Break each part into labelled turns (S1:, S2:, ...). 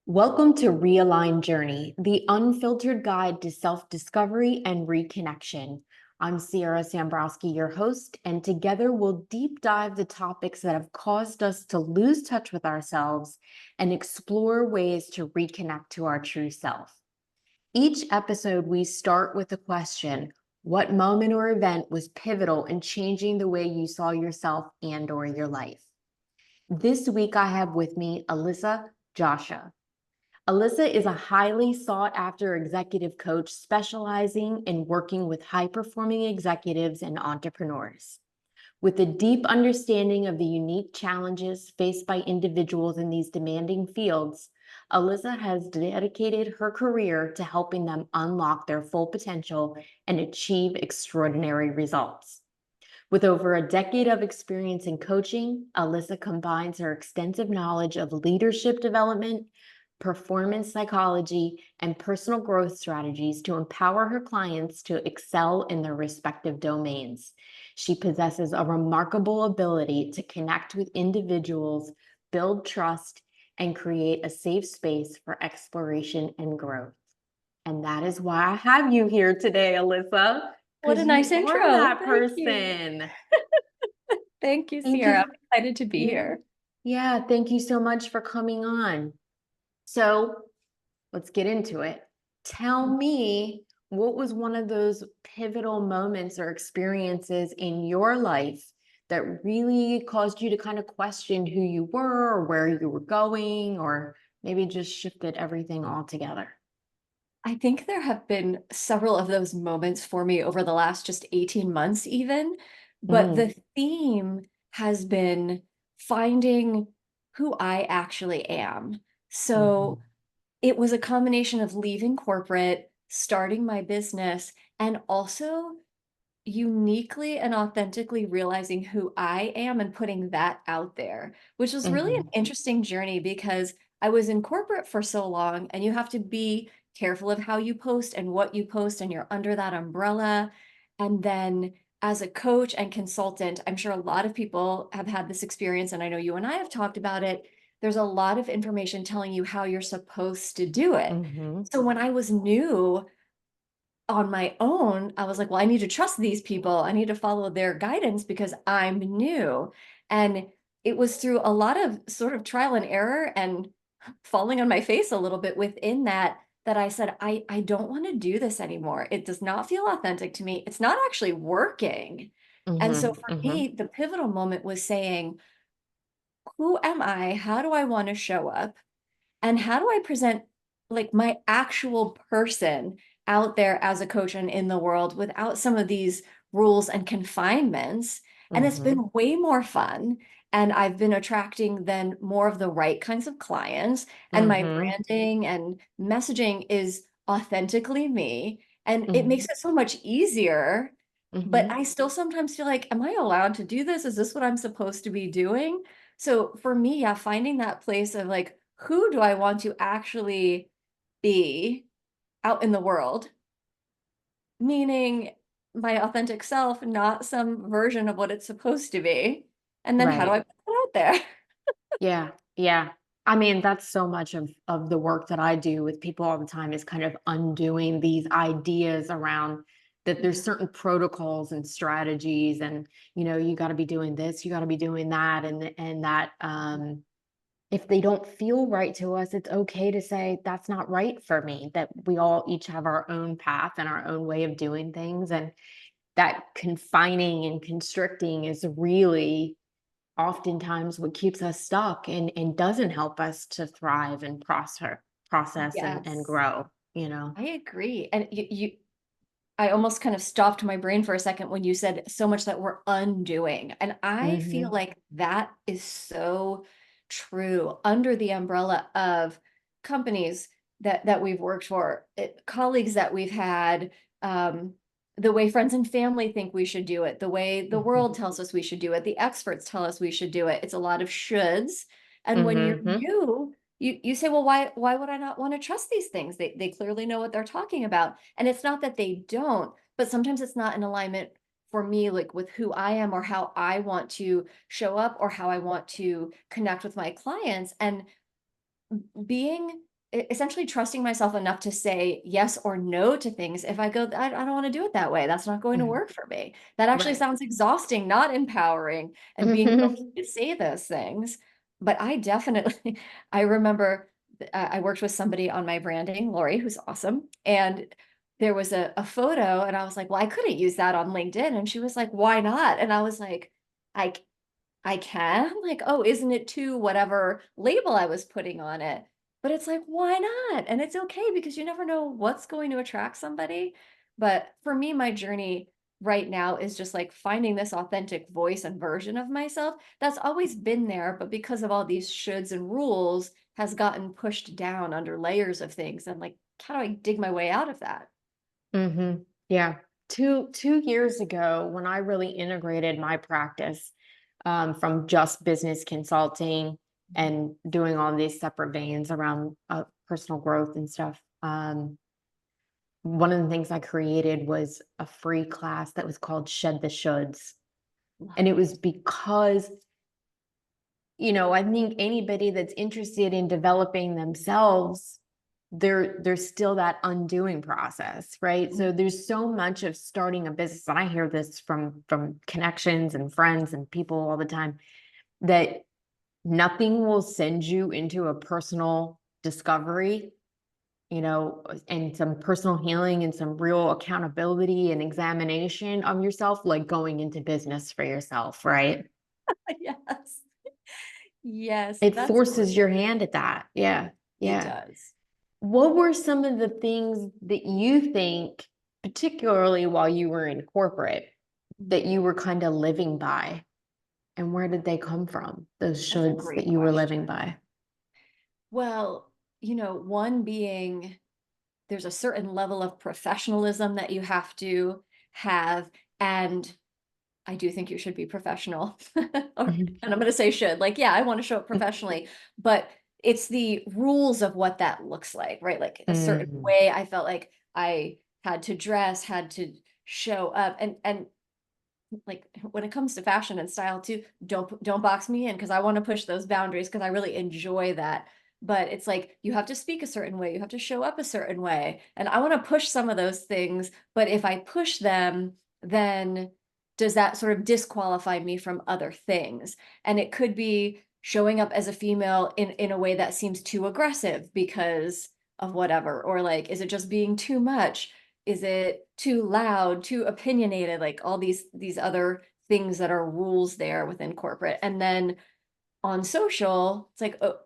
S1: Welcome to Realign Journey, the unfiltered guide to self-discovery and reconnection. I'm Siera Sambrosky, your host, and together we'll deep dive the topics that have caused us to lose touch with ourselves and explore ways to reconnect to our true self. Each episode, we start with a question: what moment or event was pivotal in changing the way you saw yourself and/or your life? This week, I have with me Alyssa Gioscia. Alyssa is a highly sought after executive coach specializing in working with high performing executives and entrepreneurs. With a deep understanding of the unique challenges faced by individuals in these demanding fields, Alyssa has dedicated her career to helping them unlock their full potential and achieve extraordinary results. With over a decade of experience in coaching, Alyssa combines her extensive knowledge of leadership development, performance psychology, and personal growth strategies to empower her clients to excel in their respective domains. She possesses a remarkable ability to connect with individuals, build trust, and create a safe space for exploration and growth. And that is why I have you here today, Alyssa,
S2: What
S1: because
S2: a
S1: you
S2: nice
S1: are
S2: intro.
S1: that
S2: Thank you.
S1: person.
S2: Thank you,
S1: Thank
S2: Sierra. I'm
S1: you.
S2: excited to be
S1: Yeah.
S2: here.
S1: Yeah, thank you so much for coming on. So let's get into it. Tell me, what was one of those pivotal moments or experiences in your life that really caused you to kind of question who you were or where you were going, or maybe just shifted everything altogether?
S2: I think there have been several of those moments for me over the last just 18 months, even. But
S1: Mm,
S2: the theme has been finding who I actually am.
S1: mhm,
S2: So it was a combination of leaving corporate, starting my business, and also uniquely and authentically realizing who I am and putting that out there, which was really an
S1: mhm,
S2: interesting journey because I was in corporate for so long and you have to be careful of how you post and what you post, and you're under that umbrella. And then as a coach and consultant, I'm sure a lot of people have had this experience, and I know you and I have talked about it. There's a lot of information telling you how you're supposed to do it.
S1: mhm,
S2: So when I was new on my own, I was like, well, I need to trust these people. I need to follow their guidance because I'm new. And it was through a lot of sort of trial and error and falling on my face a little bit within that that I said, I don't want to do this anymore. It does not feel authentic to me. It's not actually working. And so
S1: mhm,
S2: for
S1: mhm,
S2: me, the pivotal moment was saying, who am I? How do I want to show up? And how do I present like my actual person out there as a coach and in the world without some of these rules and confinements? And it's
S1: mhm,
S2: been way more fun. And I've been attracting then more of the right kinds of clients. And my
S1: mhm,
S2: branding and messaging is authentically me. And it makes
S1: mhm,
S2: it so much easier. But
S1: mhm.
S2: I still sometimes feel like, am I allowed to do this? Is this what I'm supposed to be doing? So for me, yeah, finding that place of like, who do I want to actually be out in the world? Meaning my authentic self, not some version of what it's supposed to be. And then how do
S1: Right.
S2: I put that out there?
S1: Yeah, yeah. I mean, that's so much of the work that I do with people all the time, is kind of undoing these ideas around that there's
S2: Mhm.
S1: certain protocols and strategies, and you got to be doing this, you got to be doing that, and that if they don't feel right to us, it's okay to say that's not right for me. That we all each have our own path and our own way of doing things, and that confining and constricting is really oftentimes what keeps us stuck and doesn't help us to thrive and process and
S2: Yes,
S1: grow.
S2: I agree. And I almost kind of stopped my brain for a second when you said so much that we're undoing. And I feel
S1: Hmm.
S2: like that is so true under the umbrella of companies that we've worked for, colleagues that we've had, um, the way friends and family think we should do it, the way the
S1: Hmm.
S2: world tells us we should do it, the experts tell us we should do it. It's a lot of shoulds. And when you're
S1: Hmm.
S2: new, you say, well, why would I not want to trust these things? They clearly know what they're talking about. And it's not that they don't, but sometimes it's not in alignment for me, like with who I am or how I want to show up or how I want to connect with my clients. And being essentially trusting myself enough to say yes or no to things if I go, I don't want to do it that way. That's not going to
S1: Mhm.
S2: work for me. That actually
S1: Right.
S2: sounds exhausting, not empowering, and being okay to say those things. But I definitely, I remember I worked with somebody on my branding, Lori, who's awesome. And there was a photo, and I was like, well, I couldn't use that on LinkedIn. And she was like, why not? And I was like, I I can, like, oh, isn't it too whatever label I was putting on it? But it's like, why not? And it's okay because you never know what's going to attract somebody. But for me, my journey right now is just like finding this authentic voice and version of myself that's always been there, but because of all these shoulds and rules, has gotten pushed down under layers of things. And like, how do I dig my way out of that?
S1: Yeah. Two years ago, when I really integrated my practice from just business consulting and doing all these separate veins around personal growth and stuff, one of the things I created was a free class that was called Shed the Shoulds.
S2: Love
S1: And it was
S2: it.
S1: because, I think anybody that's interested in developing themselves, there's still that undoing process, right? So there's so much of starting a business, and I hear this from connections and friends and people all the time, that nothing will send you into a personal discovery, and some personal healing and some real accountability and examination of yourself, like going into business for yourself, right?
S2: Yes. Yes,
S1: It
S2: that's so
S1: forces your
S2: true.
S1: hand at that. Yeah.
S2: It
S1: Yeah.
S2: does.
S1: What were some of the things that you think, particularly while you were in corporate, that you were kind of living by? And where did they come from? Those
S2: That's a
S1: shoulds that
S2: great
S1: you were living
S2: question.
S1: by?
S2: Well, one being there's a certain level of professionalism that you have to have. And I do think you should be professional.
S1: Mhm.
S2: And I'm going to say should, like, yeah, I want to show up professionally, but it's the rules of what that looks like, right? Like a certain
S1: Mhm.
S2: way I felt like I had to dress, had to show up. And like when it comes to fashion and style too, don't box me in because I want to push those boundaries because I really enjoy that. But it's like you have to speak a certain way, you have to show up a certain way, and I want to push some of those things. But if I push them, then does that sort of disqualify me from other things? And it could be showing up as a female in a way that seems too aggressive because of whatever, or like, is it just being too much? Is it too loud, too opinionated, like all these other things that are rules there within corporate. And then on social, it's like, oh,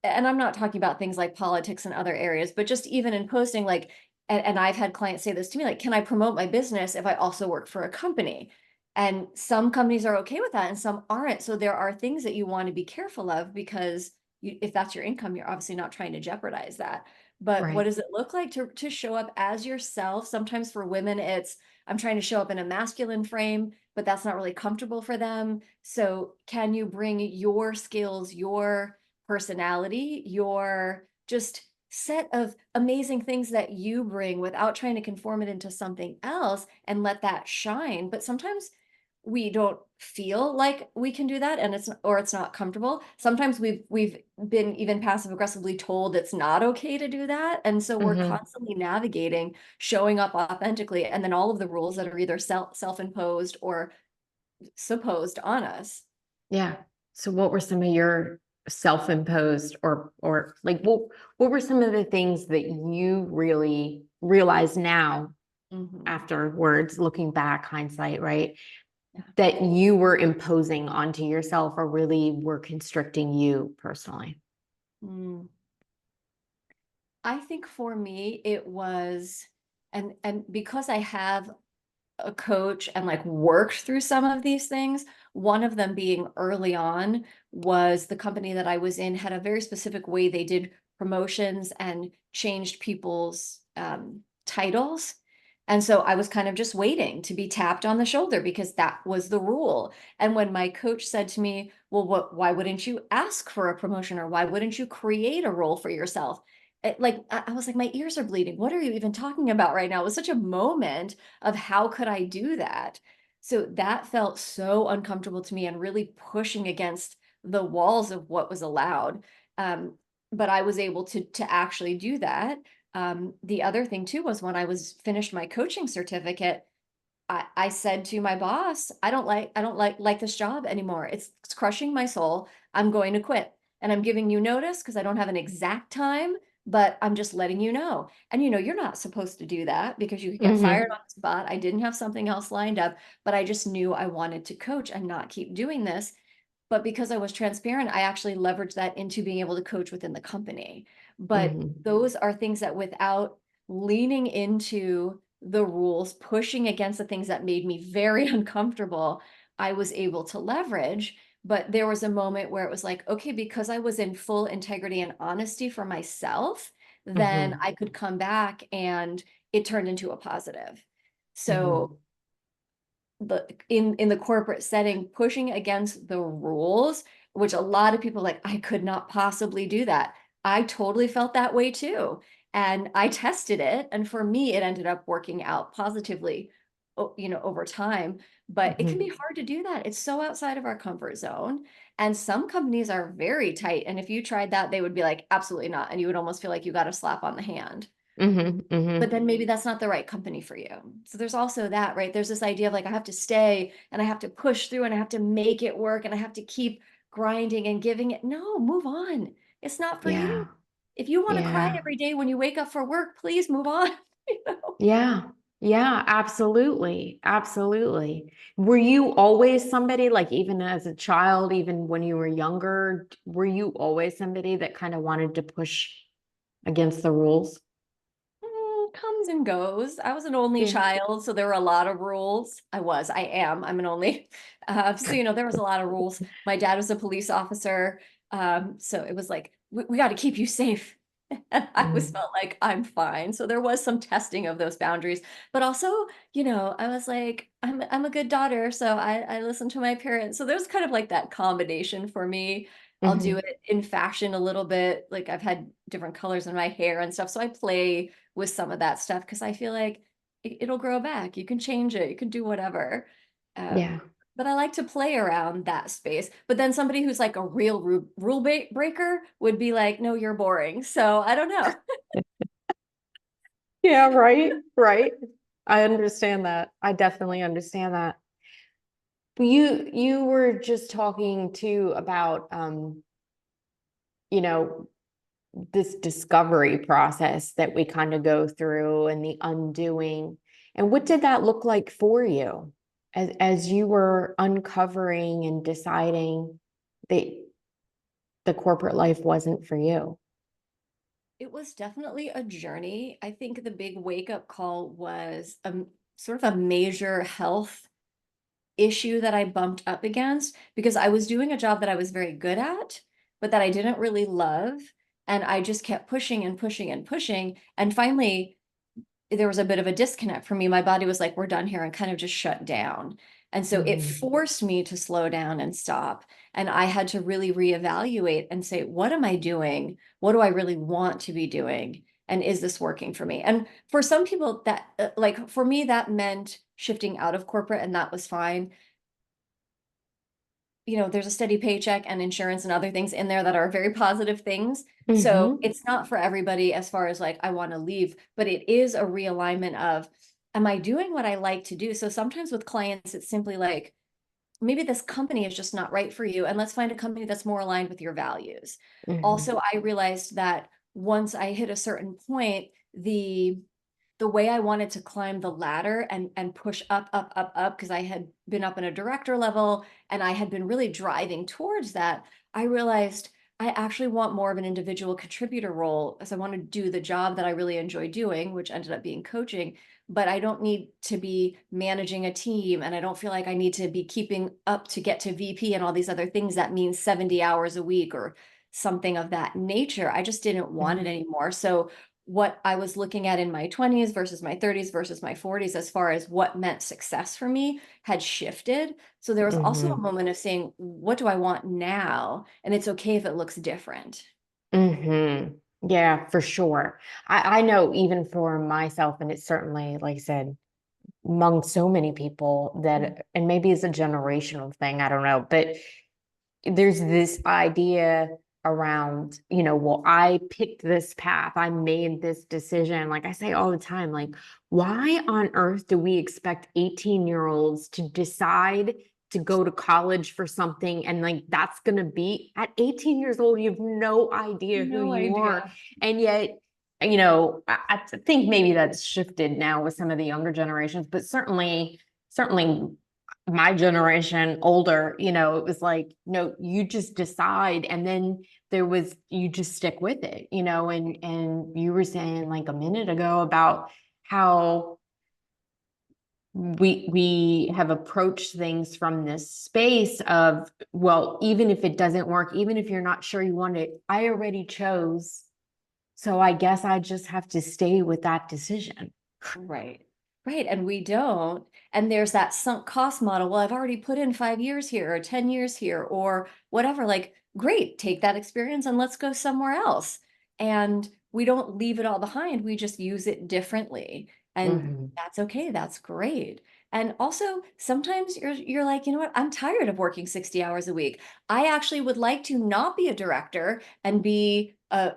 S2: and I'm not talking about things like politics and other areas, but just even in posting, like, and I've had clients say this to me, like, can I promote my business if I also work for a company? And some companies are okay with that and some aren't. So there are things that you want to be careful of because if that's your income, you're obviously not trying to jeopardize that. But what
S1: Right.
S2: does it look like to show up as yourself? Sometimes for women, it's I'm trying to show up in a masculine frame, but that's not really comfortable for them. So can you bring your skills, your personality, your just set of amazing things that you bring without trying to conform it into something else and let that shine. But sometimes we don't feel like we can do that and it's not comfortable. Sometimes we've been even passive aggressively told it's not okay to do that. And so we're
S1: Hmm.
S2: constantly navigating, showing up authentically, and then all of the rules that are either self-imposed or supposed on us.
S1: Yeah. So what were some of your self-imposed or like what were some of the things that you really realize now
S2: Mhm.
S1: afterwards, looking back, hindsight, right?
S2: Yeah.
S1: That you were imposing onto yourself or really were constricting you personally?
S2: Mm. I think for me, it was, and because I have a coach and like worked through some of these things, one of them being early on was the company that I was in had a very specific way they did promotions and changed people's titles. And so I was kind of just waiting to be tapped on the shoulder because that was the rule. And when my coach said to me, well, why wouldn't you ask for a promotion or why wouldn't you create a role for yourself? I was like, my ears are bleeding. What are you even talking about right now? It was such a moment of how could I do that? So that felt so uncomfortable to me and really pushing against the walls of what was allowed. Um, but I was able to actually do that. The other thing too was when I was finished my coaching certificate, I said to my boss, I don't like this job anymore. It's crushing my soul. I'm going to quit. And I'm giving you notice because I don't have an exact time, but I'm just letting you know. And you're not supposed to do that because you could get fired
S1: Mm-hmm.
S2: on the spot. I didn't have something else lined up, but I just knew I wanted to coach and not keep doing this. But because I was transparent, I actually leveraged that into being able to coach within the company. But
S1: Mm-hmm.
S2: those are things that without leaning into the rules, pushing against the things that made me very uncomfortable, I was able to leverage. But there was a moment where it was like, okay, because I was in full integrity and honesty for myself, then
S1: Mm-hmm.
S2: I could come back and it turned into a positive.
S1: Mm-hmm.
S2: So in the corporate setting, pushing against the rules, which a lot of people like, I could not possibly do that. I totally felt that way too. And I tested it. And for me, it ended up working out positively, over time. But it can be
S1: Mm-hmm.
S2: hard to do that. It's so outside of our comfort zone. And some companies are very tight. And if you tried that, they would be like, absolutely not. And you would almost feel like you got a slap on the hand.
S1: Mm-hmm.
S2: But
S1: Mm-hmm.
S2: then maybe that's not the right company for you. So there's also that, right? There's this idea of like, I have to stay and I have to push through and I have to make it work and I have to keep grinding and giving it. No, move on. It's not for you.
S1: Yeah.
S2: If you want to cry
S1: Yeah.
S2: every day when you wake up for work, please move on. You know?
S1: Yeah. Yeah, absolutely. Absolutely. Were you always somebody, like even as a child, even when you were younger, were you always somebody that kind of wanted to push against the rules?
S2: Comes and goes. I was an only
S1: Yeah.
S2: child, so there were a lot of rules. I am. I'm an only. So there was a lot of rules. My dad was a police officer, so it was like we got to keep you safe. And I always
S1: Mm,
S2: felt like I'm fine. So there was some testing of those boundaries, but also, I was like, I'm a good daughter, so I listen to my parents. So there's kind of like that combination for me. I'll do
S1: mhm.
S2: it in fashion a little bit. Like I've had different colors in my hair and stuff, so I play with some of that stuff because I feel like it'll grow back. You can change it. You can do whatever.
S1: Yeah.
S2: But I like to play around that space. But then somebody who's like a real breaker would be like, no, you're boring. So I don't know.
S1: Yeah, right, right. I understand that. I definitely understand that. You were just talking too about you know, this discovery process that we kind of go through and the undoing. And what did that look like for you as you were uncovering and deciding that the corporate life wasn't for you?
S2: It was definitely a journey. I think the big wake up call was sort of a major health issue that I bumped up against because I was doing a job that I was very good at, but that I didn't really love. And I just kept pushing and pushing and pushing. And finally, there was a bit of a disconnect for me. My body was like, we're done here, and kind of just shut down. And so it
S1: Mhm.
S2: forced me to slow down and stop. And I had to really reevaluate and say, what am I doing? What do I really want to be doing? And is this working for me? And for some people, that, like for me, that meant shifting out of corporate, and that was fine. There's a steady paycheck and insurance and other things in there that are very positive things. So
S1: Mhm.
S2: it's not for everybody as far as like, I want to leave, but it is a realignment of, am I doing what I like to do? So sometimes with clients, it's simply like, maybe this company is just not right for you. And let's find a company that's more aligned with your values.
S1: Mhm.
S2: Also, I realized that once I hit a certain point, the way I wanted to climb the ladder and push up, up, up, up, because I had been up in a director level and I had been really driving towards that, I realized I actually want more of an individual contributor role as I want to do the job that I really enjoy doing, which ended up being coaching. But I don't need to be managing a team and I don't feel like I need to be keeping up to get to VP and all these other things that means 70 hours a week or something of that nature. I just didn't want it
S1: Mhm.
S2: anymore. So what I was looking at in my 20s versus my 30s versus my 40s, as far as what meant success for me, had shifted. So there was also a
S1: Mhm.
S2: moment of saying, what do I want now? And it's okay if it looks different.
S1: Mhm. Yeah, for sure. I know even for myself, and it's certainly, like I said, among so many people that, and maybe it's a generational thing, I don't know, but there's this idea. around, well, I picked this path, I made this decision. Like I say all the time, like, why on earth do we expect 18-year-olds to decide to go to college for something, and like that's going to be at 18 years old, you have no idea who
S2: No
S1: you are.
S2: idea.
S1: And yet, I think maybe that's shifted now with some of the younger generations, but certainly my generation older, it was like, no, you just decide. And then you just stick with it, and you were saying like a minute ago about how we have approached things from this space of, well, even if it doesn't work, even if you're not sure you want it, I already chose, so I guess I just have to stay with that decision.
S2: Right. Right. And we don't. And there's that sunk cost model. Well, I've already put in 5 years here or 10 years here or whatever. Like, great, take that experience and let's go somewhere else. And we don't leave it all behind. We just use it differently. And
S1: Mhm.
S2: that's okay. That's great. And also, sometimes you're like, you know what? I'm tired of working 60 hours a week. I actually would like to not be a director and be a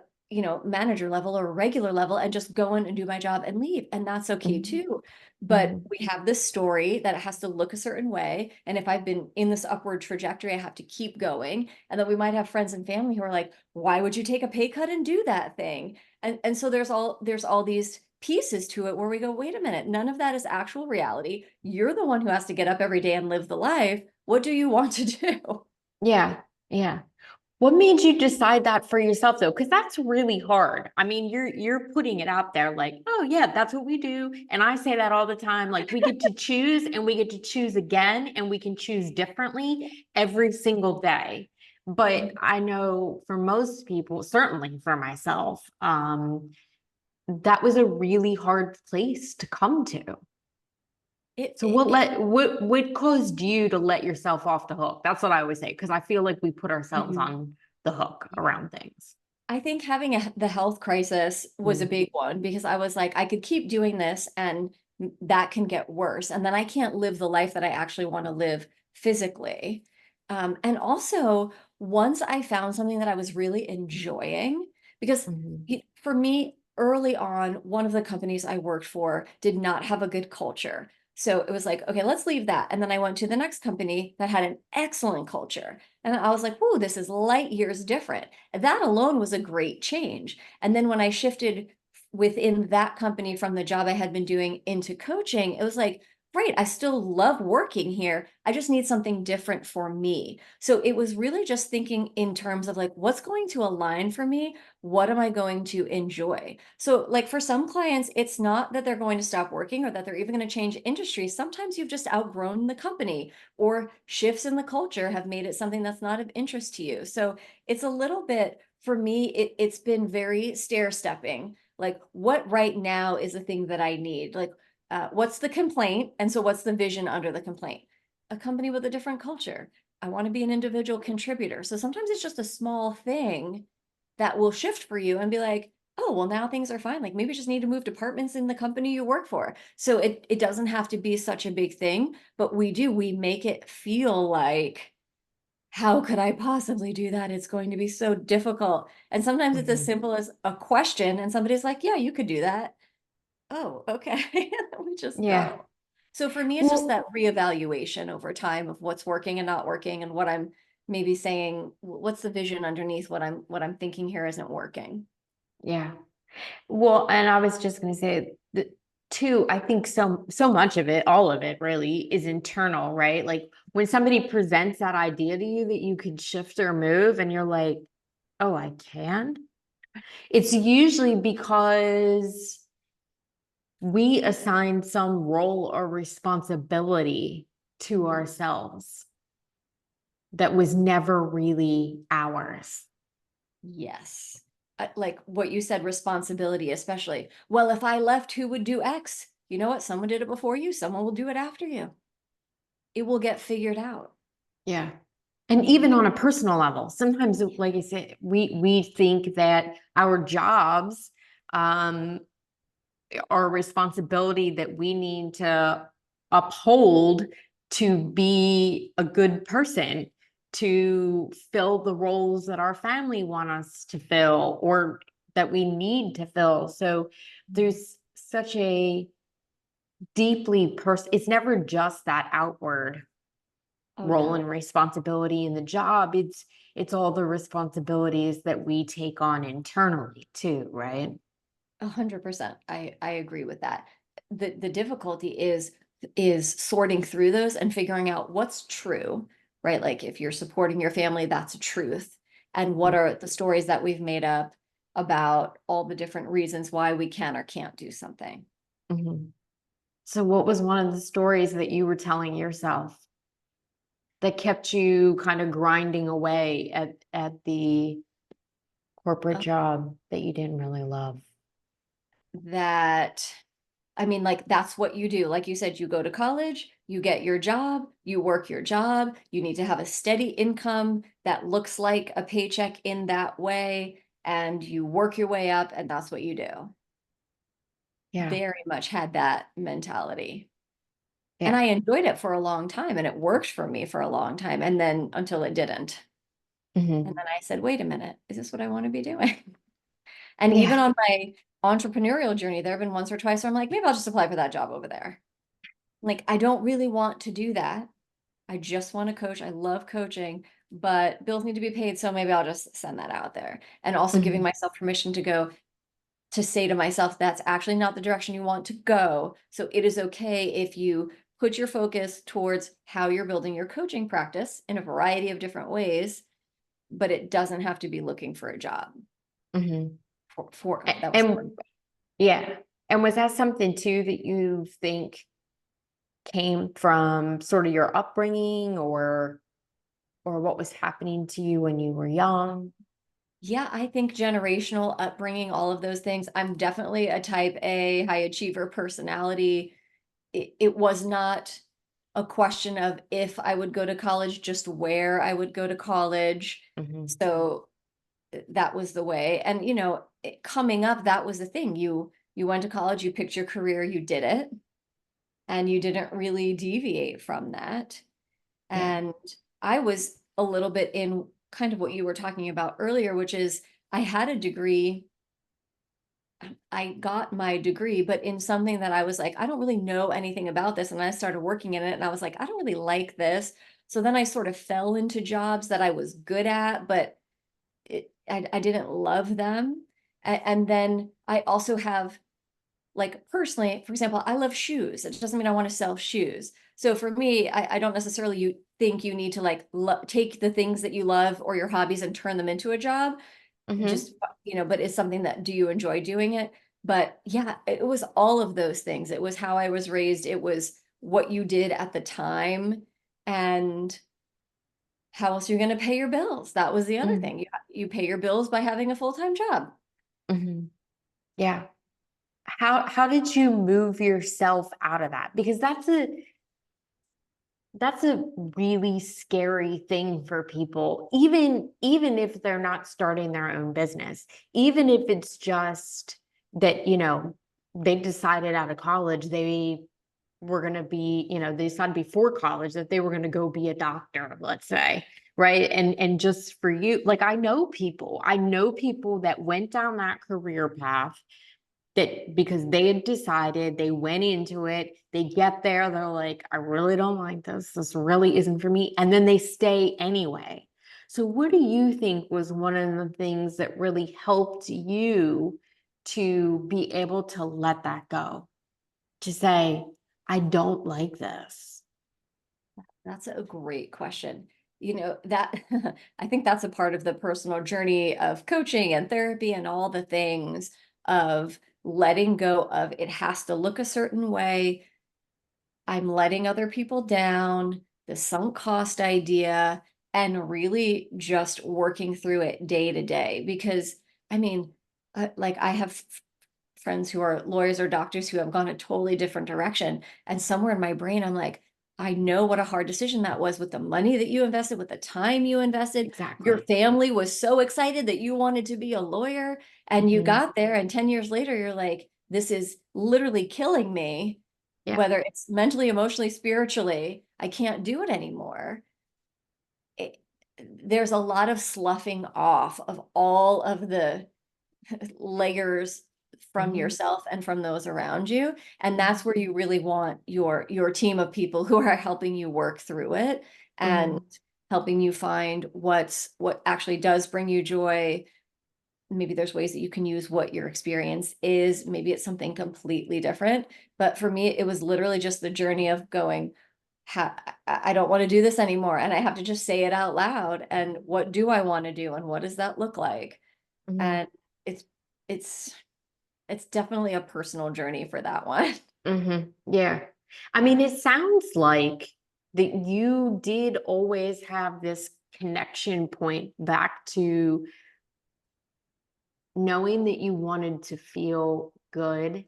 S2: manager level or regular level and just go in and do my job and leave. And that's okay
S1: Mhm.
S2: too. But
S1: Mhm.
S2: we have this story that it has to look a certain way. And if I've been in this upward trajectory, I have to keep going. And then we might have friends and family who are like, why would you take a pay cut and do that thing? And so there's all these pieces to it where we go, wait a minute, none of that is actual reality. You're the one who has to get up every day and live the life. What do you want to do?
S1: Yeah, yeah. What made you decide that for yourself though? Because that's really hard. I mean, you're putting it out there like, oh yeah, that's what we do. And I say that all the time. Like we get to choose, and we get to choose again, and we can choose differently every single day. But I know for most people, certainly for myself, that was a really hard place to come to.
S2: It,
S1: So
S2: it, it
S1: what caused you to let yourself off the hook? That's what I always say, because I feel like we put ourselves
S2: mhm.
S1: on the hook around things.
S2: I think having the health crisis was a
S1: Mm,
S2: big one because I was like, I could keep doing this and that can get worse. And then I can't live the life that I actually want to live physically. And also, once I found something that I was really enjoying, because
S1: mhm,
S2: for me, early on, one of the companies I worked for did not have a good culture. So it was like, okay, let's leave that. And then I went to the next company that had an excellent culture. And I was like, whoa, this is light years different. That alone was a great change. And then when I shifted within that company from the job I had been doing into coaching, it was like, right, I still love working here. I just need something different for me. So it was really just thinking in terms of like, what's going to align for me? What am I going to enjoy? So, like for some clients, it's not that they're going to stop working or that they're even going to change industry. Sometimes you've just outgrown the company or shifts in the culture have made it something that's not of interest to you. So it's a little bit for me, it's been very stair stepping. Like, what right now is a thing that I need? Like, what's the complaint? And so, what's the vision under the complaint? A company with a different culture. I want to be an individual contributor. So sometimes it's just a small thing that will shift for you and be like, oh, well, now things are fine. Like maybe you just need to move departments in the company you work for. So it doesn't have to be such a big thing, but we make it feel like, how could I possibly do that? It's going to be so difficult. And sometimes it's as
S1: mhm.
S2: simple as a question, and somebody's like, yeah, you could do that. Oh, okay. We just
S1: Yeah.
S2: go. So for me, it's just
S1: Well,
S2: that reevaluation over time of what's working and not working, and what I'm maybe saying, what's the vision underneath what I'm thinking here isn't working.
S1: yeah. Well, and I was just going to say the two, I think so much of it, all of it really is internal, right? Like when somebody presents that idea to you that you could shift or move and you're like, "Oh, I can." It's usually because we assign some role or responsibility to
S2: Mhm.
S1: ourselves that was never really ours.
S2: Yes. Like what you said, responsibility, especially. Well, if I left, who would do X? You know what? Someone did it before you, someone will do it after you. It will get figured out.
S1: Yeah. And even on a personal level, sometimes, like I said, we think that our jobs um, are a responsibility that we need to uphold to be a good person. to fill the roles that our family want us to fill or that we need to fill. So there's such a it's never just that outward
S2: Oh,
S1: role
S2: no.
S1: and responsibility in the job. It's all the responsibilities that we take on internally too, right?
S2: 100%. I agree with that. The difficulty is sorting through those and figuring out what's true, right? Like if you're supporting your family, that's a truth. And what are the stories that we've made up about all the different reasons why we can or can't do something?
S1: Mhm. So what was one of the stories that you were telling yourself that kept you kind of grinding away at the corporate
S2: Uh,
S1: job that you didn't really love?
S2: that I mean, like, that's what you do. Like you said, you go to college, you get your job, you work your job, you need to have a steady income that looks like a paycheck in that way, and you work your way up, and that's what you do.
S1: Yeah.
S2: Very much had that mentality. And
S1: Yeah.
S2: I enjoyed it for a long time, and it worked for me for a long time, and then until it didn't. And
S1: Hmm.
S2: then I said, wait a minute, is this what I want to be doing? And even
S1: Yeah.
S2: on my entrepreneurial journey, there have been once or twice where I'm like, maybe I'll just apply for that job over there. Like, I don't really want to do that. I just want to coach. I love coaching, but bills need to be paid. So maybe I'll just send that out there. And also giving
S1: Hmm.
S2: myself permission to go to say to myself, that's actually not the direction you want to go. So it is okay if you put your focus towards how you're building your coaching practice in a variety of different ways, but it doesn't have to be looking for a job.
S1: Hmm.
S2: For that was for
S1: And yeah. And was that something too that you think came from sort of your upbringing or what was happening to you when you were young?
S2: Yeah, I think generational upbringing, all of those things. I'm definitely a type A high achiever personality. It was not a question of if I would go to college, just where I would go to college.
S1: Hmm.
S2: So that was the way. And coming up, that was the thing. You went to college, you picked your career, you did it, and you didn't really deviate from that.
S1: Yeah.
S2: And I was a little bit in kind of what you were talking about earlier, which is I had a degree. I got my degree, but in something that I was like, I don't really know anything about this. And I started working in it and I was like, I don't really like this. So then I sort of fell into jobs that I was good at, but I didn't love them. And then I also have, like, personally, for example, I love shoes. It doesn't mean I want to sell shoes. So for me, I don't necessarily think you need to like take the things that you love or your hobbies and turn them into a job.
S1: Hmm.
S2: Just, but it's something that, do you enjoy doing it? But yeah, it was all of those things. It was how I was raised. It was what you did at the time. And how else are you going to pay your bills? That was the other
S1: Hmm.
S2: thing. You pay your bills by having a full-time job.
S1: Hmm. Yeah. How did you move yourself out of that? Because that's a really scary thing for people, even if they're not starting their own business, even if it's just that, they decided out of college they were going to be, they decided before college that they were going to go be a doctor, let's say, right? And just for you, like I know people that went down that career path that because they had decided, they went into it, they get there, they're like, I really don't like this. This really isn't for me. And then they stay anyway. So, what do you think was one of the things that really helped you to be able to let that go? To say, I don't like this.
S2: That's a great question. That I think that's a part of the personal journey of coaching and therapy and all the things of letting go of it has to look a certain way. I'm letting other people down, the sunk cost idea, and really just working through it day to day. Because, I mean, like I have friends who are lawyers or doctors who have gone a totally different direction. And somewhere in my brain, I'm like, I know what a hard decision that was with the money that you invested, with the time you invested. Your
S1: Exactly.
S2: family was so excited that you wanted to be a lawyer, and you
S1: Hmm.
S2: got there, and 10 years later, you're like, this is literally killing me,
S1: Yeah.
S2: whether it's mentally, emotionally, spiritually. I can't do it anymore. there's a lot of sloughing off of all of the layers from
S1: Mhm.
S2: yourself and from those around you. And
S1: Mhm.
S2: that's where you really want your team of people who are helping you work through it and
S1: Mhm.
S2: helping you find what actually does bring you joy. Maybe there's ways that you can use what your experience is. Maybe it's something completely different. But for me, it was literally just the journey of going, I don't want to do this anymore. And I have to just say it out loud. And what do I want to do? And what does that look like?
S1: Mhm.
S2: And it's it's it's definitely a personal journey for that one.
S1: Mhm. Yeah. I mean, it sounds like that you did always have this connection point back to knowing that you wanted to feel good,
S2: Mhm.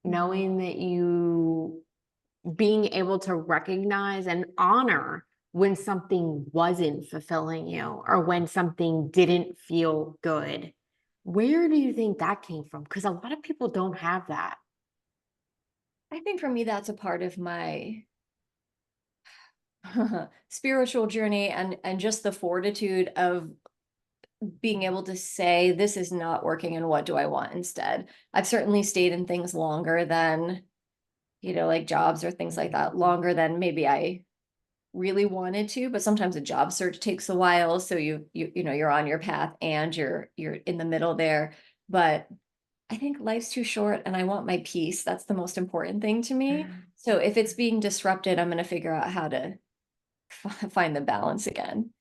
S1: knowing that you being able to recognize and honor when something wasn't fulfilling you or when something didn't feel good. Where do you think that came from? Because a lot of people don't have that.
S2: I think for me, that's a part of my spiritual journey and just the fortitude of being able to say, this is not working and what do I want instead? I've certainly stayed in things longer than, like jobs or things like that, longer than maybe I really wanted to, but sometimes a job search takes a while. So you're on your path and you're in the middle there. But I think life's too short and I want my peace. That's the most important thing to me. So if it's being disrupted, I'm going to figure out how to find the balance again.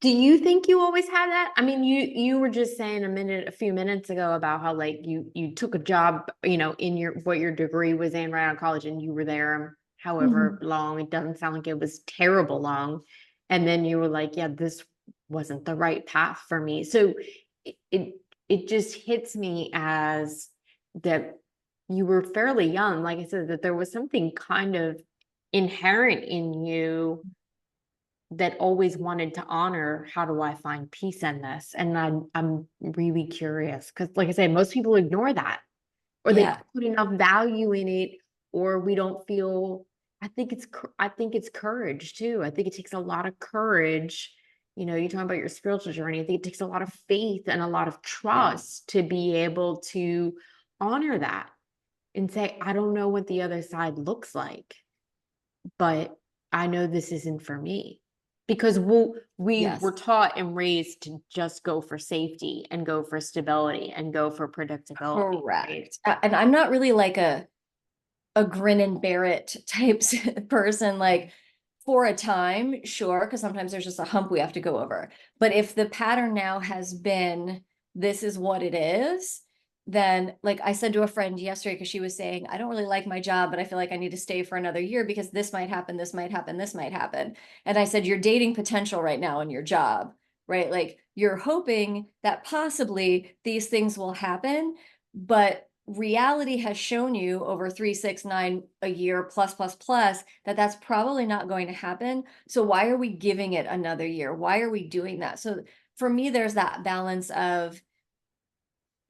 S1: Do you think you always had that? I mean, you were just saying a few minutes ago about how like you took a job, in your what your degree was in right out of college, and you were there however
S2: Mhm.
S1: long. It doesn't sound like it was terrible long. And then you were like, yeah, this wasn't the right path for me. So it just hits me as that you were fairly young. Like I said, that there was something kind of inherent in you that always wanted to honor how do I find peace in this? And I'm really curious because, like I said, most people ignore that or they
S2: Yeah.
S1: don't put enough value in it, or we don't feel. I think it's courage too. I think it takes a lot of courage. You're talking about your spiritual journey. I think it takes a lot of faith and a lot of
S2: Yeah.
S1: trust to be able to honor that and say, I don't know what the other side looks like, but I know this isn't for me. Because we
S2: Yes.
S1: were taught and raised to just go for safety and go for stability and go for predictability, right?
S2: Correct. And I'm not really like a grin and bear it type person, like for a time, sure, because sometimes there's just a hump we have to go over. But if the pattern now has been, this is what it is, then like I said to a friend yesterday, because she was saying, I don't really like my job, but I feel like I need to stay for another year because this might happen, this might happen, this might happen. And I said, you're dating potential right now in your job, right? Like you're hoping that possibly these things will happen, but reality has shown you over 3, 6, 9 a year plus that that's probably not going to happen. So why are we giving it another year? Why are we doing that? So for me, there's that balance of,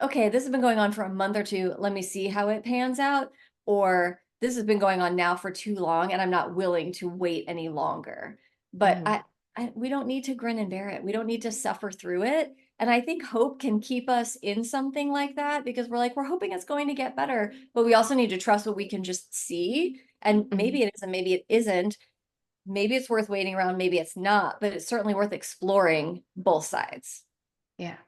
S2: okay, this has been going on for a month or two. Let me see how it pans out. Or this has been going on now for too long and I'm not willing to wait any longer. But
S1: Mhm,
S2: we don't need to grin and bear it. We don't need to suffer through it. And I think hope can keep us in something like that because we're like, we're hoping it's going to get better. But we also need to trust what we can just see. And maybe
S1: mhm.
S2: it is and maybe it isn't. Maybe it's worth waiting around, maybe it's not, but it's certainly worth exploring both sides.
S1: Yeah.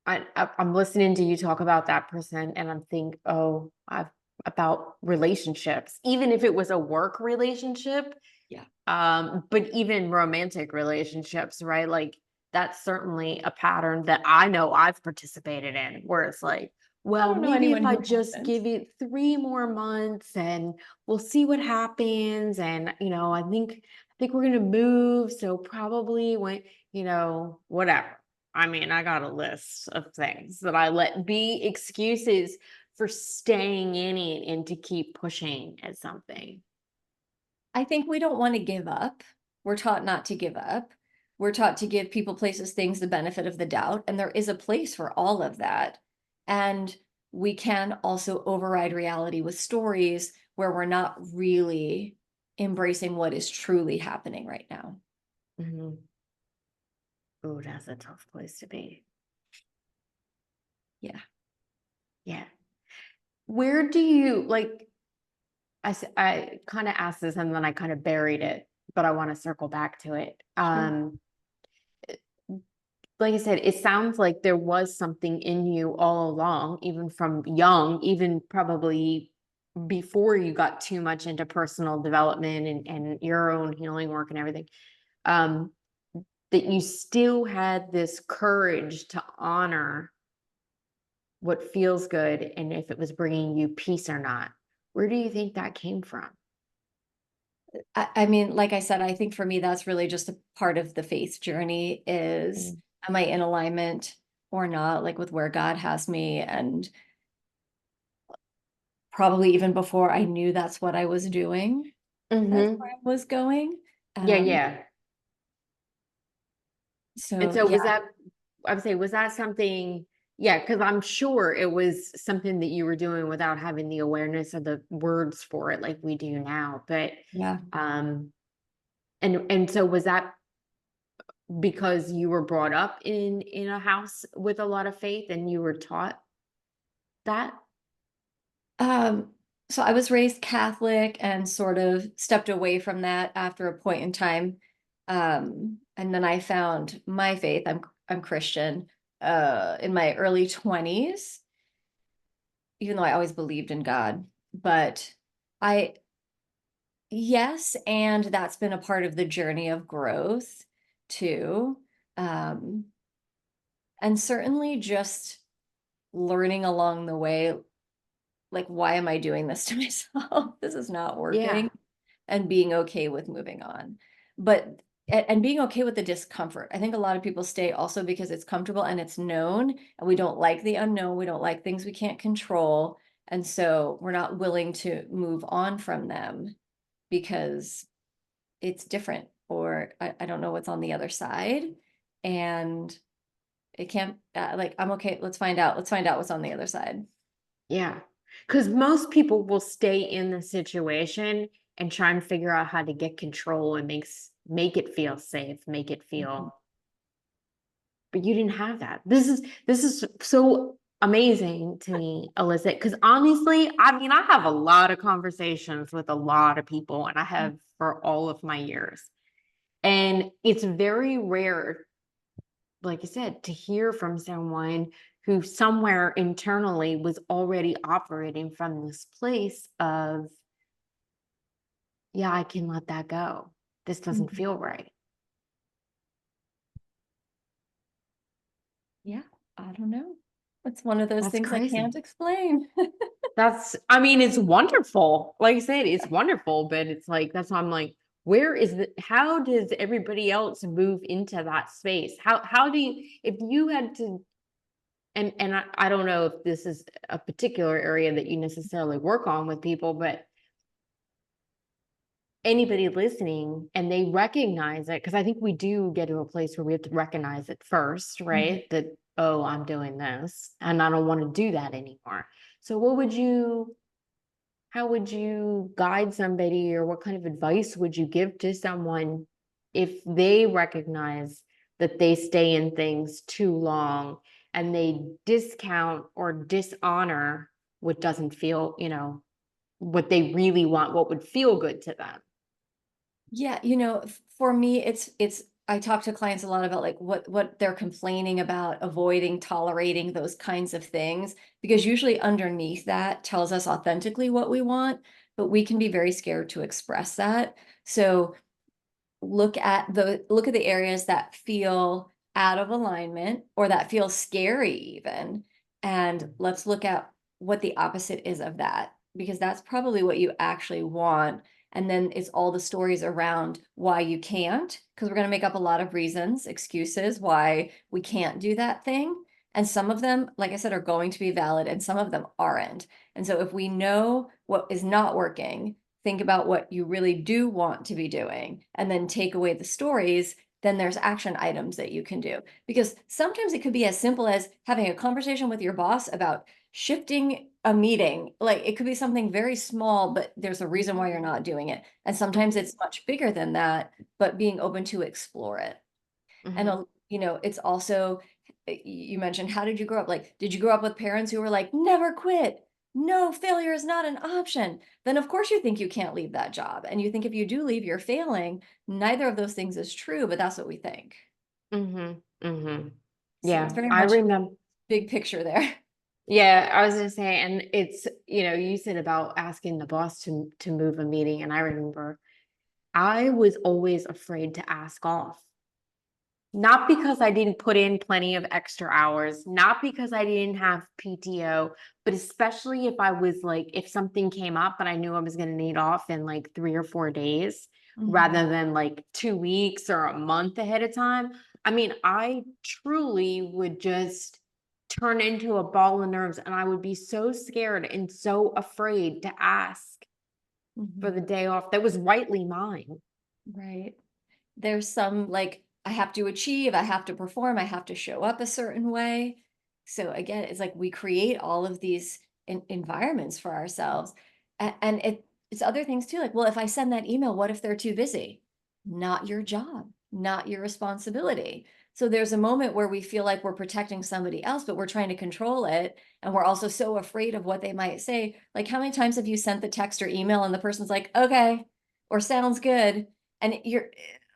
S1: I'm listening to you talk about that person and I'm think, oh, I've about relationships, even if it was a work relationship,
S2: Yeah.
S1: but even romantic relationships, right? Like that's certainly a pattern that I know I've participated in where it's like,
S2: I
S1: well,
S2: don't know
S1: maybe if
S2: anyone
S1: I
S2: who
S1: just
S2: hasn't.
S1: give it 3 more months and we'll see what happens. And I think we're gonna move. So probably when, whatever. I mean, I got a list of things that I let be excuses for staying in it and to keep pushing at something.
S2: I think we don't want to give up. We're taught not to give up. We're taught to give people, places, things the benefit of the doubt. And there is a place for all of that. And we can also override reality with stories where we're not really embracing what is truly happening right now.
S1: Mhm. Oh, that's a tough place to be.
S2: Yeah.
S1: Yeah. Where do you like? I kind of asked this and then I kind of buried it, but I want to circle back to it.
S2: Sure.
S1: Like I said, it sounds like there was something in you all along, even from young, even probably before you got too much into personal development and your own healing work and everything, um, that you still had this courage to honor what feels good and if it was bringing you peace or not. Where do you think that came from?
S2: I mean, like I said, I think for me, that's really just a part of the faith journey is,
S1: Mm.
S2: am I in alignment or not, like with where God has me? And probably even before I knew that's what I was doing, that's where
S1: Mm-hmm.
S2: I was going.
S1: Yeah,
S2: Um,
S1: yeah. And
S2: so
S1: so
S2: yeah,
S1: was that, I would say, was that something, yeah, because I'm sure it was something that you were doing without having the awareness of the words for it like we do now. But
S2: yeah.
S1: um and so was that because you were brought up in a house with a lot of faith and you were taught that?
S2: Um, so I was raised Catholic and sort of stepped away from that after a point in time. And then I found my faith. I'm Christian, in my early 20s, even though I always believed in God. But I yes, and that's been a part of the journey of growth too. Um, and certainly just learning along the way, like, why am I doing this to myself? This is not
S1: Yeah.
S2: working. And being okay with moving on. But and being okay with the discomfort. I think a lot of people stay also because it's comfortable and it's known, and we don't like the unknown. We don't like things we can't control. And so we're not willing to move on from them because it's different, or I don't know what's on the other side. And it can't, like, I'm okay. Let's find out. Let's find out what's on the other side.
S1: Yeah. Because most people will stay in the situation and try and figure out how to get control and make it feel safe, make it
S2: Mhm.
S1: feel, but you didn't have that. This is so amazing to me, Alyssa, because honestly, I mean, I have a lot of conversations with a lot of people, and I have for all of my years. And it's very rare, like I said, to hear from someone who somewhere internally was already operating from this place of, yeah, I can let that go. This doesn't
S2: Mhm.
S1: feel right.
S2: Yeah, I don't know. It's one of those
S1: That's
S2: things I
S1: crazy.
S2: can't explain.
S1: I mean, it's wonderful. Like I said, it's wonderful, but it's like, that's why I'm like, how does everybody else move into that space? How do you, if you had to, and I don't know if this is a particular area that you necessarily work on with people, but anybody listening and they recognize it, because I think we do get to a place where we have to recognize it first,
S2: Mhm.
S1: right? That, oh, I'm doing this and I don't want to do that anymore. So how would you guide somebody, or what kind of advice would you give to someone if they recognize that they stay in things too long and they discount or dishonor what doesn't feel, what they really want, what would feel good to them?
S2: Yeah, for me, it's I talk to clients a lot about like what they're complaining about, avoiding, tolerating those kinds of things, because usually underneath that tells us authentically what we want, but we can be very scared to express that. So look at the areas that feel out of alignment or that feel scary even, and let's look at what the opposite is of that, because that's probably what you actually want. And then it's all the stories around why you can't, because we're going to make up a lot of reasons, excuses why we can't do that thing. And some of them, like I said, are going to be valid and some of them aren't. And so if we know what is not working, think about what you really do want to be doing, and then take away the stories, then there's action items that you can do. Because sometimes it could be as simple as having a conversation with your boss about shifting a meeting. Like, it could be something very small, but there's a reason why you're not doing it. And sometimes it's much bigger than that, but being open to explore it. And
S1: Mhm.
S2: It's also, you mentioned, how did you grow up? Like, did you grow up with parents who were like, never quit? No, failure is not an option. Then of course you think you can't leave that job. And you think if you do leave, you're failing. Neither of those things is true, but that's what we think.
S1: Mm-hmm. Mm-hmm.
S2: So it's
S1: Yeah,
S2: very
S1: I
S2: much
S1: remember.
S2: big picture there.
S1: Yeah, I was gonna say, and it's, you said about asking the boss to move a meeting, and I remember I was always afraid to ask off. Not because I didn't put in plenty of extra hours, not because I didn't have PTO, but especially if I was like, if something came up and I knew I was going to need off in like 3 or 4 days
S2: Mhm.
S1: rather than like 2 weeks or a month ahead of time. I mean, I truly would just turn into a ball of nerves and I would be so scared and so afraid to ask for the
S2: Mhm.
S1: day off that was rightly mine.
S2: Right. There's some like, I have to achieve, I have to perform, I have to show up a certain way. So again, it's like we create all of these environments for ourselves. And it's other things too. Like, well, if I send that email, what if they're too busy? Not your job, not your responsibility. So there's a moment where we feel like we're protecting somebody else, but we're trying to control it. And we're also so afraid of what they might say. Like, how many times have you sent the text or email and the person's like, okay, or sounds good? And you're,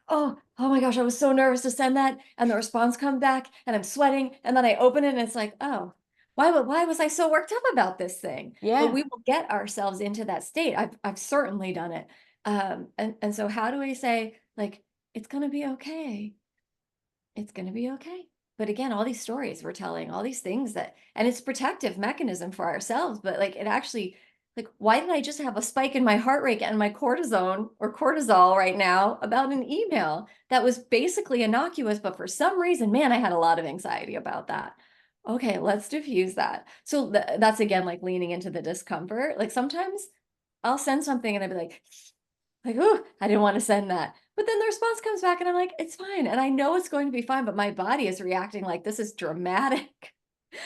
S2: oh my gosh, I was so nervous to send that. And the response come back and I'm sweating. And then I open it and it's like, oh, why was I so worked up about this thing? But
S1: Yeah.
S2: we will get ourselves into that state. I've certainly done it. And so how do we say, like, it's gonna be okay? It's going to be okay. But again, all these stories we're telling, all these things that, and it's protective mechanism for ourselves, but like it actually, like, why did I just have a spike in my heart rate and my cortisone or cortisol right now about an email that was basically innocuous, but for some reason, man, I had a lot of anxiety about that. Okay, let's diffuse that. So that's again like leaning into the discomfort. Like sometimes I'll send something and I'd be like, oh, I didn't want to send that. But then the response comes back and I'm like, it's fine. And I know it's going to be fine, but my body is reacting like this is dramatic.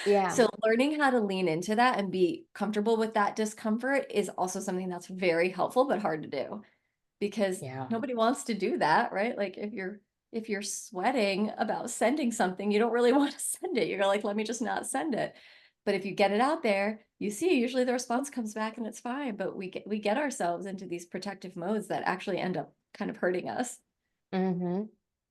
S1: Yeah.
S2: So learning how to lean into that and be comfortable with that discomfort is also something that's very helpful, but hard to do because
S1: Yeah.
S2: nobody wants to do that, right? Like if you're sweating about sending something, you don't really want to send it. You're like, let me just not send it. But if you get it out there, you see usually the response comes back and it's fine. But we get ourselves into these protective modes that actually end up kind of hurting us.
S1: Hmm.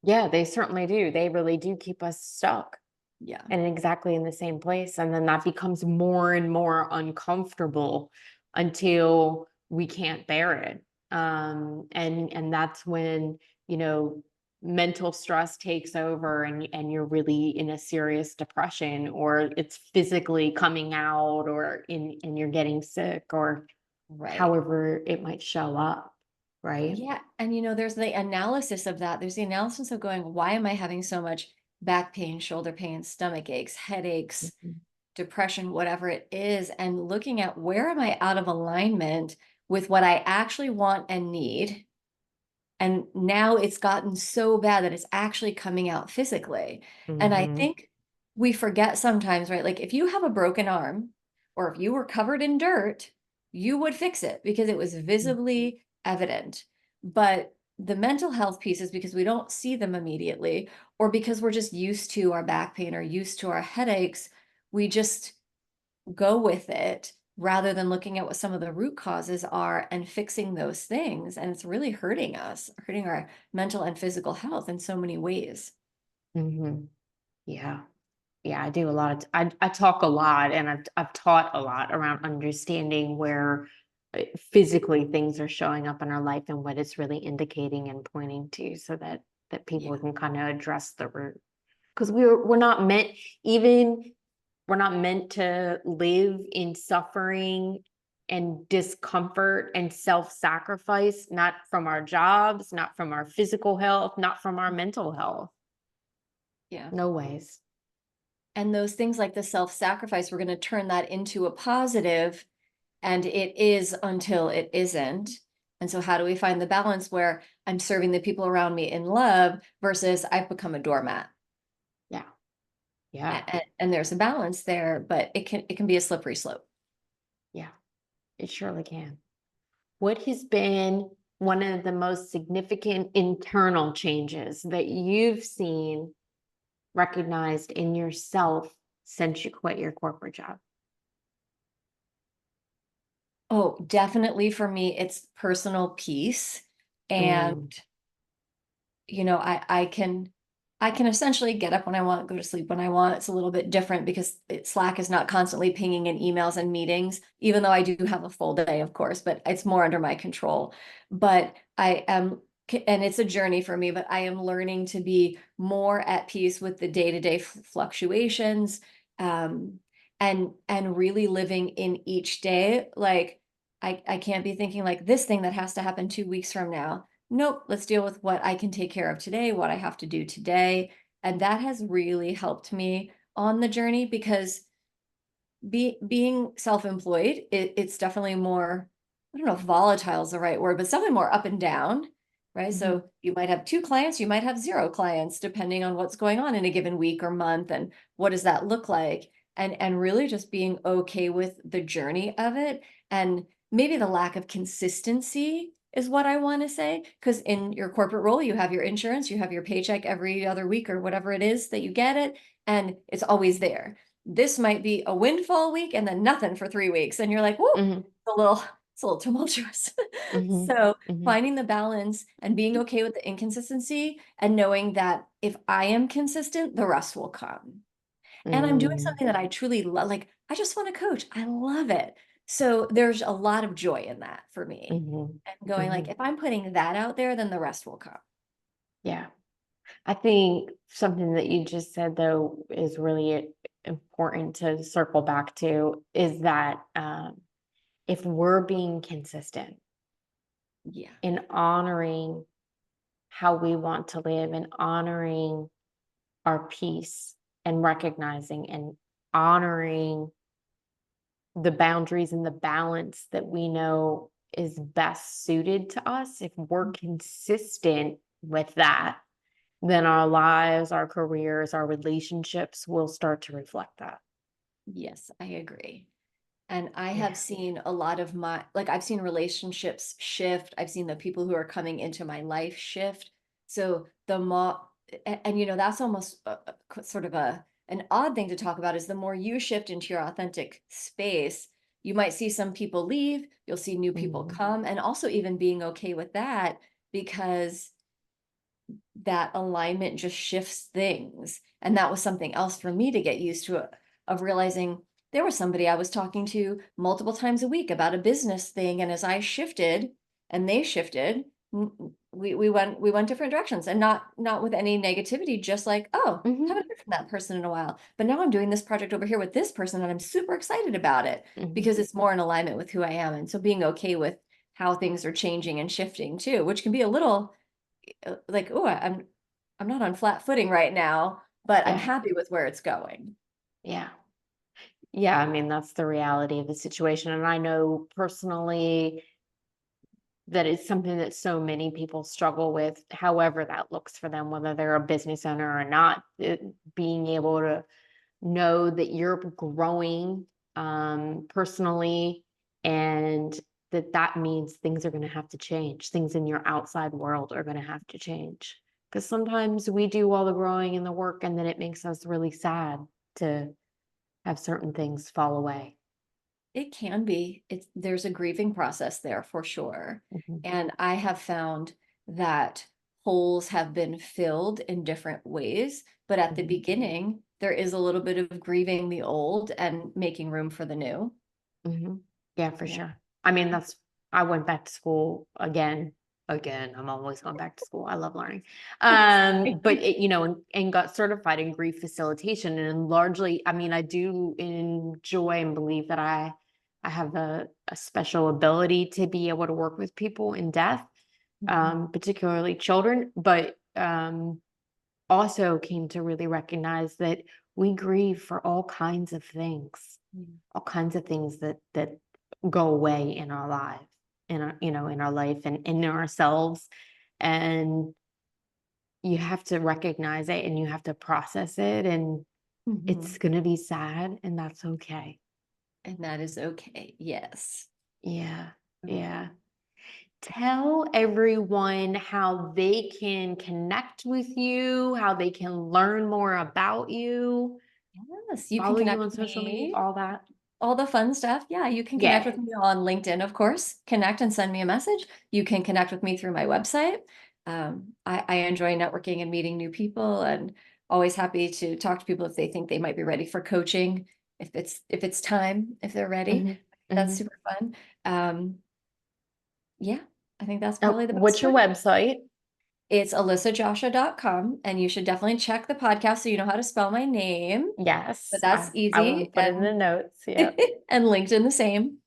S1: Yeah, they certainly do. They really do keep us stuck
S2: Yeah.
S1: and exactly in the same place. And then that becomes more and more uncomfortable until we can't bear it. And that's when, you know, mental stress takes over and you're really in a serious depression or it's physically coming out or and you're getting sick or
S2: Right.
S1: however it might show up, right?
S2: Yeah. And there's the analysis of that. There's the analysis of going, why am I having so much back pain, shoulder pain, stomach aches, headaches,
S1: Mhm.
S2: depression, whatever it is, and looking at where am I out of alignment with what I actually want and need. And now it's gotten so bad that it's actually coming out physically. And I
S1: Mhm.
S2: think we forget sometimes, right? Like if you have a broken arm or if you were covered in dirt, you would fix it because it was visibly evident. But the mental health pieces, because we don't see them immediately, or because we're just used to our back pain or used to our headaches, we just go with it rather than looking at what some of the root causes are and fixing those things. And it's really hurting us, hurting our mental and physical health in so many ways.
S1: Mhm. Yeah. Yeah, I do a lot of I talk a lot and I've taught a lot around understanding where physically things are showing up in our life and what it's really indicating and pointing to so that
S2: Yeah.
S1: people can kind of address the root. Because we're not meant even we're not meant to live in suffering and discomfort and self-sacrifice, not from our jobs, not from our physical health, not from our mental health.
S2: Yeah.
S1: No ways.
S2: And those things like the self-sacrifice, we're going to turn that into a positive, and it is until it isn't. And so, how do we find the balance where I'm serving the people around me in love versus I've become a doormat?
S1: Yeah. Yeah.
S2: And there's a balance there, but it can be a slippery slope.
S1: Yeah. It surely can. What has been one of the most significant internal changes that you've seen recognized in yourself since you quit your corporate job?
S2: Oh, definitely for me, it's personal peace. And,
S1: Mm,
S2: I can essentially get up when I want, go to sleep when I want. It's a little bit different because Slack is not constantly pinging in emails and meetings, even though I do have a full day, of course, but it's more under my control. But I am, and it's a journey for me, but I am learning to be more at peace with the day-to-day fluctuations, um, and really living in each day. Like I can't be thinking like this thing that has to happen 2 weeks from now. Nope, let's deal with what I can take care of today, what I have to do today. And that has really helped me on the journey because being self-employed, it's definitely more, I don't know if volatile is the right word, but it's definitely more up and down, right?
S1: mhm,
S2: So you might have 2 clients, you might have 0 clients, depending on what's going on in a given week or month, and what does that look like? And really just being okay with the journey of it, and maybe the lack of consistency is what I want to say. Because in your corporate role, you have your insurance, you have your paycheck every other week or whatever it is that you get it, and it's always there. This might be a windfall week and then nothing for 3 weeks. And you're like, whoa,
S1: mhm,
S2: it's a little tumultuous.
S1: mhm,
S2: So
S1: mhm,
S2: finding the balance and being okay with the inconsistency and knowing that if I am consistent, the rest will come. And I'm doing
S1: mm,
S2: something that I truly love. Like, I just want to coach. I love it. So there's a lot of joy in that for me.
S1: mhm,
S2: And going like,
S1: mhm.
S2: if I'm putting that out there, then the rest will come.
S1: Yeah. I think something that you just said, though, is really important to circle back to is that if we're being consistent
S2: Yeah.
S1: in honoring how we want to live and honoring our peace and recognizing and honoring the boundaries and the balance that we know is best suited to us, if we're consistent with that, then our lives, our careers, our relationships will start to reflect that.
S2: Yes, I agree. And I have
S1: Yeah.
S2: seen a lot of I've seen relationships shift. I've seen the people who are coming into my life shift. So the more, and that's almost sort of an odd thing to talk about is the more you shift into your authentic space, you might see some people leave, you'll see new people
S1: Mhm.
S2: come, and also even being okay with that because that alignment just shifts things. And that was something else for me to get used to of realizing there was somebody I was talking to multiple times a week about a business thing. And as I shifted and they shifted, we went different directions, and not with any negativity, just like, oh,
S1: Mhm.
S2: haven't heard from that person in a while. But now I'm doing this project over here with this person and I'm super excited about it
S1: Mhm.
S2: because it's more in alignment with who I am. And so being okay with how things are changing and shifting too, which can be a little like, oh, I'm not on flat footing right now, but I'm
S1: Yeah.
S2: happy with where it's going.
S1: Yeah. Yeah. I mean, that's the reality of the situation. And I know personally that it's something that so many people struggle with, however that looks for them, whether they're a business owner or not, being able to know that you're growing personally, and that means things are going to have to change. Things in your outside world are going to have to change, because sometimes we do all the growing and the work and then it makes us really sad to have certain things fall away.
S2: It can be. There's a grieving process there for sure.
S1: Mhm,
S2: And I have found that holes have been filled in different ways, but at the
S1: mhm.
S2: beginning, there is a little bit of grieving the old and making room for the new.
S1: Mhm. Yeah, for
S2: Yeah.
S1: sure. I mean, I went back to school again. Again, I'm always going back to school. I love learning. But and got certified in grief facilitation. And largely, I mean, I do enjoy and believe that I have a special ability to be able to work with people in death,
S2: Mhm.
S1: particularly children, but also came to really recognize that we grieve for all kinds of things that go away in our life, in our life and in ourselves. And you have to recognize it and you have to process it, and it's
S2: Mhm.
S1: going to be sad, and that's okay.
S2: And that is okay. Yes.
S1: Yeah.
S2: Okay.
S1: Yeah. Tell everyone how they can connect with you, how they can learn more about you,
S2: Yes, you can
S1: follow you
S2: connect
S1: on
S2: with
S1: social media,
S2: me.
S1: all that.
S2: All the fun stuff. Yeah, you can connect
S1: Yeah.
S2: with me on LinkedIn, of course. Connect and send me a message. You can connect with me through my website. I enjoy networking and meeting new people, and always happy to talk to people if they think they might be ready for coaching, if it's time, if they're ready.
S1: Mhm,
S2: That's
S1: mhm.
S2: super fun. Um, yeah, I think that's
S1: Oh,
S2: probably the best
S1: what's your
S2: way.
S1: website?
S2: It's alyssagioscia.com, and you should definitely check the podcast so you know how to spell my name. But
S1: Yes,
S2: that's
S1: I will
S2: easy,
S1: put it in the notes. Yep.
S2: and LinkedIn the same.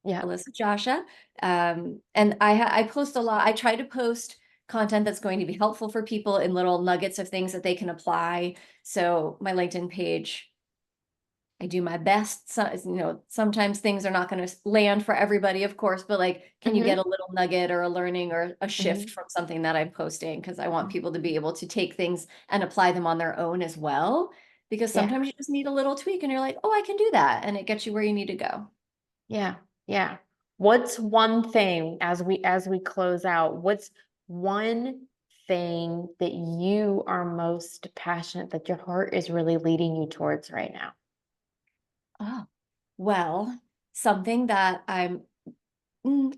S1: Yep.
S2: Alyssa Gioscia. And I post a lot. I try to post content that's going to be helpful for people in little nuggets of things that they can apply. So my LinkedIn page, I do my best. So, sometimes things are not going to land for everybody, of course, but like, can you get
S1: Mhm,
S2: a little nugget or a learning or a shift
S1: mhm,
S2: from something that I'm posting? Because I want
S1: mhm.
S2: people to be able to take things and apply them on their own as well. Because
S1: Yeah,
S2: sometimes you just need a little tweak and you're like, oh, I can do that. And it gets you where you need to go.
S1: yeah, yeah. What's one thing as we close out, what's one thing that you are most passionate that your heart is really leading you towards right now?
S2: Oh, well, something that I'm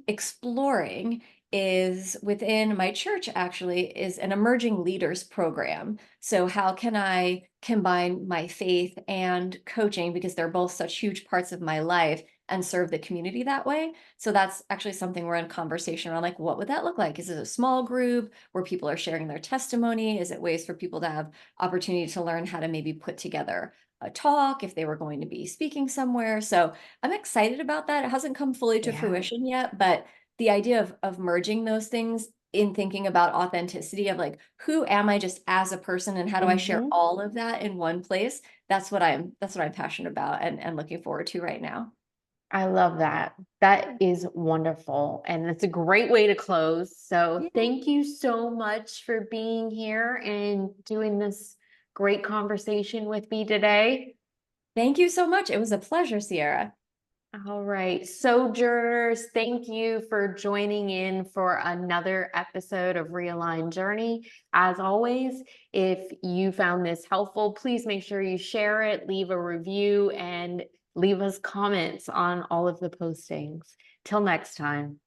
S2: exploring is within my church actually is an emerging leaders program. So how can I combine my faith and coaching because they're both such huge parts of my life and serve the community that way? So that's actually something we're in conversation around, like what would that look like? Is it a small group where people are sharing their testimony? Is it ways for people to have opportunity to learn how to maybe put together a talk if they were going to be speaking somewhere? So I'm excited about that. It hasn't come fully to
S1: Yeah.
S2: fruition yet, but the idea of merging those things in thinking about authenticity of like, who am I just as a person and how do I share
S1: Mhm.
S2: all of that in one place? That's what I'm passionate about and looking forward to right now.
S1: I love that. That is wonderful. And it's a great way to close. So
S2: Yeah.
S1: thank you so much for being here and doing this great conversation with me today.
S2: Thank you so much. It was a pleasure, Sierra.
S1: All right, Sojourners, thank you for joining in for another episode of Realign Journey. As always, if you found this helpful, please make sure you share it, leave a review, and leave us comments on all of the postings. Till next time.